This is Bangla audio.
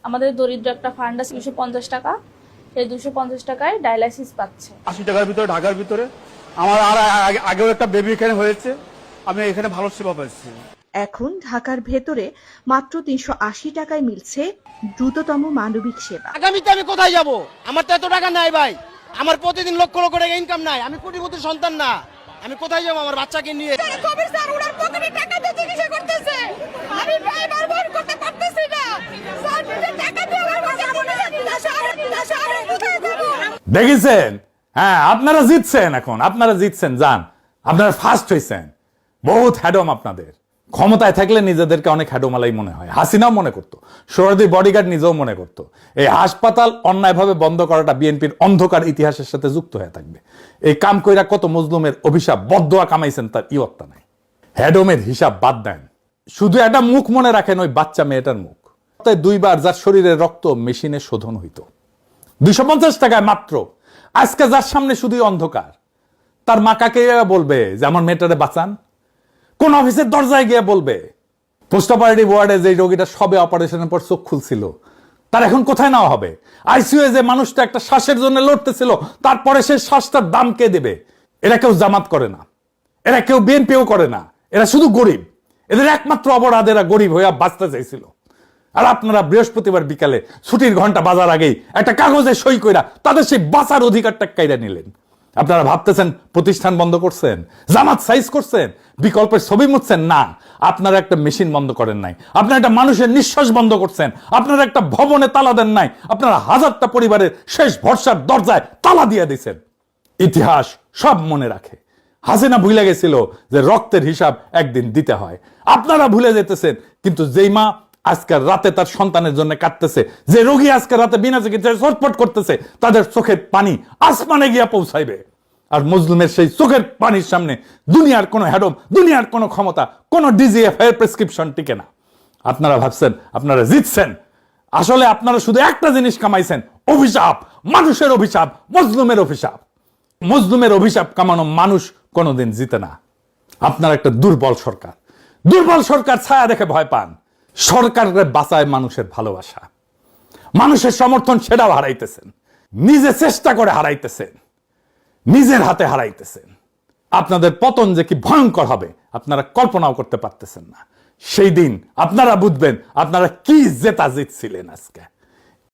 আমাদের দরিদ্র একটা ফান্ড আছে 250 টাকা, সেই 250 টাকায় ডায়ালাইসিস পাচ্ছে। 80 টাকার ভিতরে, ঢাকার ভিতরে আমার আর আগেও একটা বেবি এখানে হয়েছে, আমি এখানে ভালো সেবা পাচ্ছি। এখন ঢাকার ভেতরে মাত্র 380 টাকায় মিলছে দ্রুততম মানবিক সেবা। আগামীতে আমি কোথায় যাব? আমার তো এত টাকা নাই ভাই, আমার প্রতিদিন লক্ষ লক্ষ টাকা ইনকাম নাই, আমি কোটিপতির সন্তান না, আমি কোথায় যাব আমার বাচ্চাকে নিয়ে? দেখেছেন? হ্যাঁ, আপনারা জিতছেন, এখন আপনারা জিতছেন, যান, আপনারা ফার্স্ট হয়েছেন। বহুত হ্যাডম আপনাদের। ক্ষমতায় থাকলে নিজেদেরকে অনেক হ্যাডোমালাই মনে হয়। হাসিনাও মনে করতো, সোহরাওয়ার্দীর বডিগার্ড নিজেও মনে করতো এই হাসপাতাল অন্যায়ভাবে বন্ধ করাটা বিএনপির অন্ধকার ইতিহাসের সাথে যুক্ত হয়ে থাকবে। এই কাম কইরা কত মজলুমের অভিশাপ বদদোয়া কামাইছেন, তার ইয়ত্তা নাই। হ্যাডমের হিসাব বাদ দেন, শুধু একটা মুখ মনে রাখেন, ওই বাচ্চা মেয়েটার মুখ। তাই 2 বার যার শরীরের রক্ত মেশিনে শোধন হইতো 250 টাকায় মাত্র। আজকে যার সামনে শুধুই অন্ধকার, তার মা কাকে বলবে যে আমার মেয়েটারে বাঁচান? কোন অফিসের দরজায় গিয়ে বলবে? পোস্ট অপারেটিভ ওয়ার্ডে যে রোগীটা সবে অপারেশনের পর চোখ খুলছিল, তার এখন কোথায় নেওয়া হবে? আইসিইউ যে মানুষটা একটা শ্বাসের জন্য লড়তেছিল, তারপরে সে শ্বাসটার দাম কে দেবে? এরা কেউ জামাত করে না, এরা কেউ বিএনপিও করে না, এরা শুধু গরিব। এদের একমাত্র অপরাধ, এরা গরিব হইয়া বাঁচতে চাইছিল। আর আপনারা বৃহস্পতিবার বিকালে ছুটির ঘন্টা বাজার আগেই একটা কাগজে সই কইরা তাদের সেই বাঁচার অধিকারটা কাইরা নিলেন। আপনারা ভাবতেছেন প্রতিষ্ঠান বন্ধ করছেন, জামাত সাইজ করছেন, বিকল্পের ছবি মুছছেন। না, আপনারা একটা মেশিন বন্ধ করেন নাই, আপনারা একটা মানুষের নিঃশ্বাস বন্ধ করছেন, আপনারা একটা ভবনে তালা দেন নাই, আপনারা হাজারটা পরিবারের শেষ ভরসার দরজায় তালা দিয়ে দিয়েছেন। ইতিহাস সব মনে রাখে। হাসিনা ভুলে গেছিল যে রক্তের হিসাব একদিন দিতে হয়। আপনারা ভুলে যেতেছেন, কিন্তু যেই মা আজকের রাতে তার সন্তানের জন্য কাঁদতেছে, যে রোগী আজকের রাতে বিনা চিকিৎসায় ছটফট করতেছে, তাদের চোখের পানি আসমানে গিয়া পৌঁছাইবে। আর মজলুমের সেই চোখের পানির সামনে দুনিয়ার কোনো হ্যাডম, দুনিয়ার কোনো ক্ষমতা, কোনো ডিজিএফ এর প্রেসক্রিপশন টিকে না। আপনারা ভাবছেন আপনারা জিতছেন, আসলে আপনারা শুধু একটা জিনিস কামাইছেন, অভিশাপ, মানুষের অভিশাপ, মজলুমের অভিশাপ। মজলুমের অভিশাপ কামানো মানুষ কোনোদিন জিতে না। আপনার একটা দুর্বল সরকার, দুর্বল সরকার ছায়া দেখে ভয় পান। সরকারকে বাঁচায় মানুষের ভালোবাসা, মানুষের সমর্থন, সেটাও হারাইতেছেন। নিজে চেষ্টা করে হারাইতেছেন, নিজের হাতে হারাইতেছেন। আপনাদের পতন যে কি ভয়ঙ্কর হবে আপনারা কল্পনাও করতে পারতেছেন না। সেই দিন আপনারা বুঝবেন আপনারা কি জেতা জিতছিলেন আজকে।